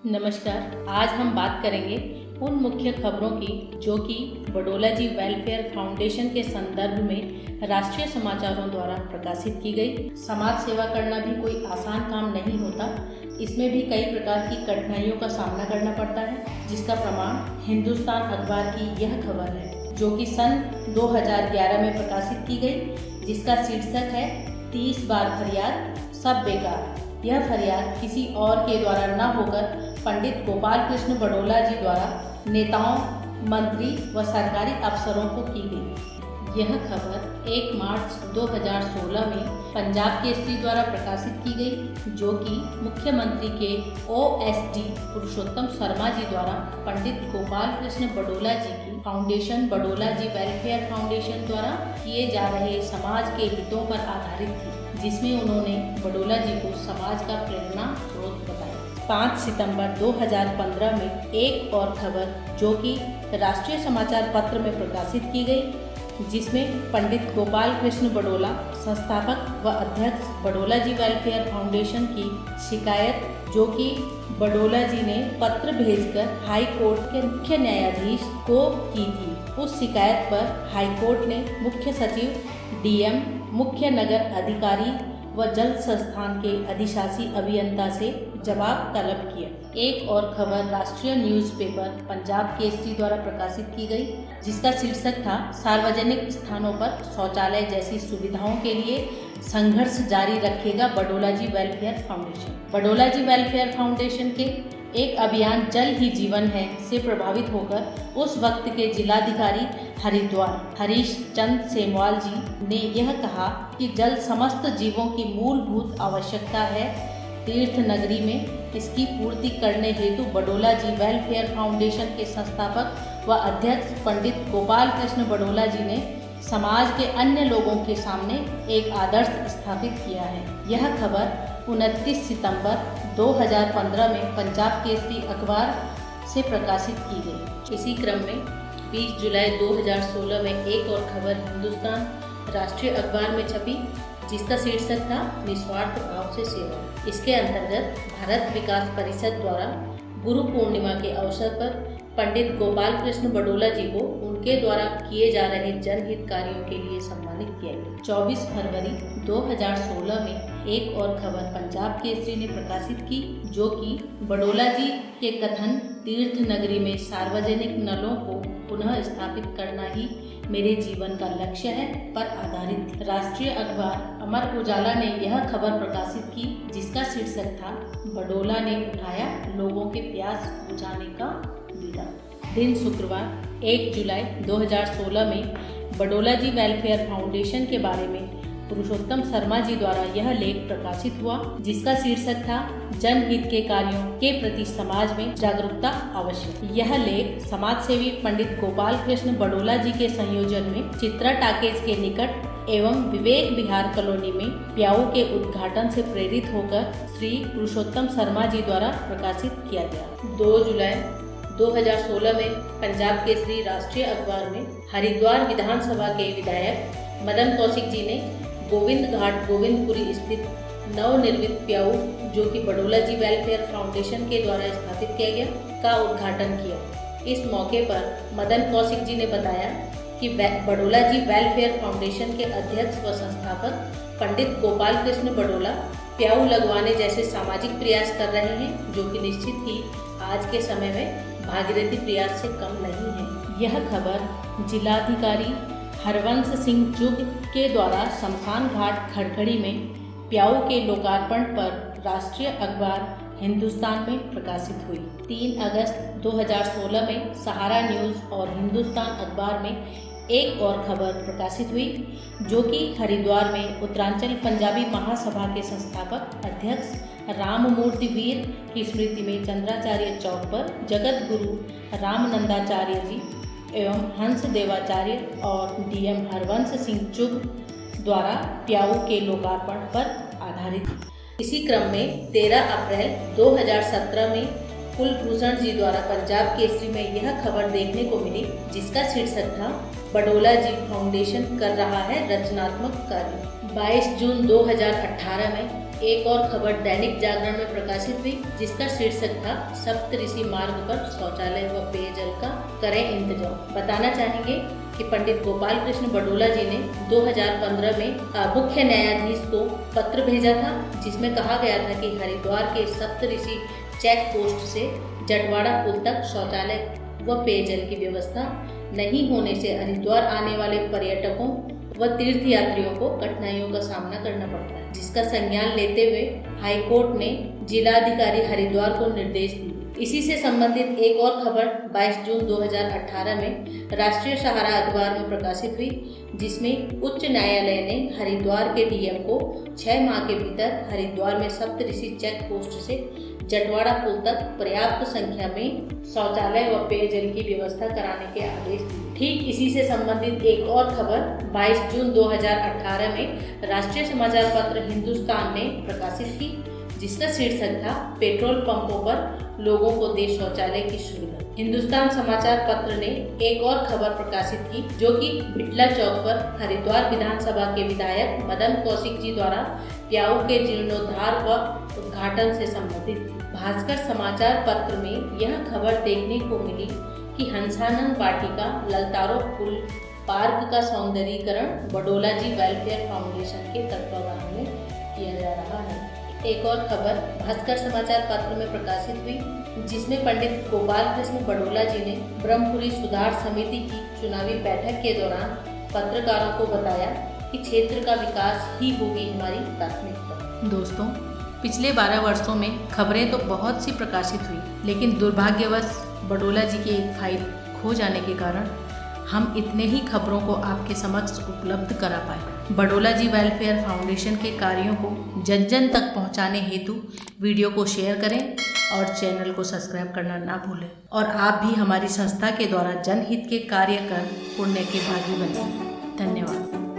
नमस्कार। आज हम बात करेंगे उन मुख्य खबरों की जो कि बडोला जी वेलफेयर फाउंडेशन के संदर्भ में राष्ट्रीय समाचारों द्वारा प्रकाशित की गई। समाज सेवा करना भी कोई आसान काम नहीं होता। इसमें भी कई प्रकार की कठिनाइयों का सामना करना पड़ता है, जिसका प्रमाण हिंदुस्तान अखबार की यह खबर है, जो कि सन 2011 में प्रकाशित की गई, जिसका शीर्षक है 30 बार फरियाद सब बेकार। यह फरियाद किसी और के द्वारा न होकर पंडित गोपाल कृष्ण बडोला जी द्वारा नेताओं, मंत्री व सरकारी अफसरों को की गई। यह खबर 1 मार्च 2016 में पंजाब केसरी द्वारा प्रकाशित की गई, जो कि मुख्यमंत्री के OSD पुरुषोत्तम शर्मा जी द्वारा पंडित गोपाल कृष्ण बडोला जी की फाउंडेशन बडोला जी वेलफेयर फाउंडेशन द्वारा किए जा रहे समाज के हितों पर आधारित थी, जिसमें उन्होंने बडोला जी को समाज का प्रेरणा स्रोत बताया। 5 सितंबर 2015 में एक और खबर जो कि राष्ट्रीय समाचार पत्र में प्रकाशित की गई, जिसमें पंडित गोपाल कृष्ण बडोला, संस्थापक व अध्यक्ष बडोला जी वेलफेयर फाउंडेशन की शिकायत, जो कि बडोला जी ने पत्र भेजकर हाई कोर्ट के मुख्य न्यायाधीश को की थी। उस शिकायत पर हाई कोर्ट ने मुख्य सचिव, DM, मुख्य नगर अधिकारी व जल संस्थान के अधिशासी अभियंता से जवाब तलब किया। एक और खबर राष्ट्रीय न्यूज़पेपर पंजाब केसरी द्वारा प्रकाशित की गई, जिसका शीर्षक था सार्वजनिक स्थानों पर शौचालय जैसी सुविधाओं के लिए संघर्ष जारी रखेगा बडोला जी वेलफेयर फाउंडेशन। बडोला जी वेलफेयर फाउंडेशन के एक अभियान जल ही जीवन है से प्रभावित होकर उस वक्त के जिलाधिकारी हरिद्वार हरीश चंद सेमवाल जी ने यह कहा कि जल समस्त जीवों की मूलभूत आवश्यकता है। तीर्थ नगरी में इसकी पूर्ति करने हेतु बडोला जी वेलफेयर फाउंडेशन के संस्थापक व अध्यक्ष पंडित गोपाल कृष्ण बडोला जी ने समाज के अन्य लोगों के सामने एक आदर्श स्थापित किया है। यह खबर 29 सितंबर 2015 में पंजाब केसरी अखबार से प्रकाशित की गई। इसी क्रम में 20 जुलाई 2016 में एक और खबर हिंदुस्तान राष्ट्रीय अखबार में छपी, जिसका शीर्षक था निस्वार्थ भाव से सेवा। इसके अंतर्गत भारत विकास परिषद द्वारा गुरु पूर्णिमा के अवसर पर पंडित गोपाल कृष्ण बडोला जी को उनके द्वारा किए जा रहे जनहित कार्यों के लिए सम्मानित किया गया। 24 फरवरी 2016 में एक और खबर पंजाब केसरी ने प्रकाशित की, जो कि बडोला जी के कथन तीर्थ नगरी में सार्वजनिक नलों को पुनः स्थापित करना ही मेरे जीवन का लक्ष्य है पर आधारित। राष्ट्रीय अखबार अमर उजाला ने यह खबर प्रकाशित की, जिसका शीर्षक था बडोला ने उठाया लोगों के प्यास बुझाने का बीड़ा। दिन शुक्रवार 1 जुलाई 2016 में बडोला जी वेलफेयर फाउंडेशन के बारे में पुरुषोत्तम शर्मा जी द्वारा यह लेख प्रकाशित हुआ, जिसका शीर्षक था जनहित के कार्यों के प्रति समाज में जागरूकता आवश्यक। यह लेख समाज सेवी पंडित गोपाल कृष्ण बडोला जी के संयोजन में चित्रा टाकेज के निकट एवं विवेक विहार कॉलोनी में प्याऊ के उद्घाटन से प्रेरित होकर श्री पुरुषोत्तम शर्मा जी द्वारा प्रकाशित किया गया। 2 जुलाई 2016 में पंजाब केसरी राष्ट्रीय अखबार में हरिद्वार विधानसभा के विधायक मदन कौशिक जी ने गोविंद घाट गोविंदपुरी स्थित नवनिर्मित प्याऊ, जो कि बडोला जी वेलफेयर फाउंडेशन के द्वारा स्थापित किया गया, का उद्घाटन किया। इस मौके पर मदन कौशिक जी ने बताया कि बडोला जी वेलफेयर फाउंडेशन के अध्यक्ष व संस्थापक पंडित गोपाल कृष्ण बडोला प्याऊ लगवाने जैसे सामाजिक प्रयास कर रहे हैं, जो कि निश्चित ही आज के समय में भागीरथी प्रयास से कम नहीं है। यह खबर जिलाधिकारी हरवंश सिंह चुग के द्वारा शमशान घाट खड़खड़ी में प्याऊ के लोकार्पण पर राष्ट्रीय अखबार हिंदुस्तान में प्रकाशित हुई। 3 अगस्त 2016 में सहारा न्यूज़ और हिंदुस्तान अखबार में एक और खबर प्रकाशित हुई, जो कि हरिद्वार में उत्तरांचल पंजाबी महासभा के संस्थापक अध्यक्ष राममूर्ति वीर की स्मृति में चंद्राचार्य चौक पर जगत गुरु रामनंदाचार्य जी एवं हंस देवाचार्य और DM हरवंश सिंह चुग द्वारा प्याऊ के लोकार्पण पर आधारित। इसी क्रम में 13 अप्रैल 2017 में कुलभूषण जी द्वारा पंजाब केसरी में यह खबर देखने को मिली, जिसका शीर्षक था बडोला जी फाउंडेशन कर रहा है रचनात्मक कार्य। 22 जून 2018 में एक और खबर दैनिक जागरण में प्रकाशित हुई, जिसका शीर्षक था सप्तऋषि मार्ग पर शौचालय व पेयजल का करें इंतजाम। बताना चाहेंगे कि पंडित गोपाल कृष्ण बडोला जी ने 2015 में मुख्य न्यायाधीश को पत्र भेजा था, जिसमें कहा गया था कि हरिद्वार के सप्तऋषि चेक पोस्ट से जटवाड़ा पुल तक शौचालय व पेयजल की व्यवस्था नहीं होने से हरिद्वार आने वाले पर्यटकों व तीर्थ यात्रियों को कठिनाइयों का सामना करना पड़ता है, जिसका संज्ञान लेते हुए हाईकोर्ट ने जिलाधिकारी हरिद्वार को निर्देश दिए। इसी से संबंधित एक और खबर 22 जून 2018 में राष्ट्रीय सहारा अखबार में प्रकाशित हुई, जिसमें उच्च न्यायालय ने हरिद्वार के डीएम को 6 माह के भीतर हरिद्वार में सप्तऋषि चेक पोस्ट से जटवाड़ा पुल तक पर्याप्त संख्या में शौचालय व पेयजल की व्यवस्था कराने के आदेश दिए। ठीक इसी से संबंधित एक और खबर 22 जून 2018 में राष्ट्रीय समाचार पत्र हिंदुस्तान ने प्रकाशित की, जिसका शीर्षक था पेट्रोल पंपों पर लोगों को दे शौचालय की सुविधा। हिंदुस्तान समाचार पत्र ने एक और खबर प्रकाशित की, जो कि बिटला चौक पर हरिद्वार विधानसभा के विधायक मदन कौशिक जी द्वारा प्याऊ के जीर्णोद्धार व उद्घाटन से संबंधित। भास्कर समाचार पत्र में यह खबर देखने को मिली कि हंसानंद वाटिका ललतारो पुल पार्क का सौंदर्यीकरण बडोला जी वेलफेयर फाउंडेशन के तत्वावधान में किया जा रहा है। एक और खबर भास्कर समाचार पत्र में प्रकाशित हुई, जिसमें पंडित गोपाल कृष्ण बडोला जी ने ब्रह्मपुरी सुधार समिति की चुनावी बैठक के दौरान पत्रकारों को बताया कि क्षेत्र का विकास ही होगी हमारी प्राथमिकता। दोस्तों, पिछले 12 वर्षों में खबरें तो बहुत सी प्रकाशित हुई, लेकिन दुर्भाग्यवश बडोला जी की एक फाइल खो जाने के कारण हम इतने ही खबरों को आपके समक्ष उपलब्ध करा पाए। बडोला जी वेलफेयर फाउंडेशन के कार्यों को जन जन तक पहुंचाने हेतु वीडियो को शेयर करें और चैनल को सब्सक्राइब करना ना भूलें। और आप भी हमारी संस्था के द्वारा जनहित के कार्य कर पुण्य के भागी बनें। धन्यवाद।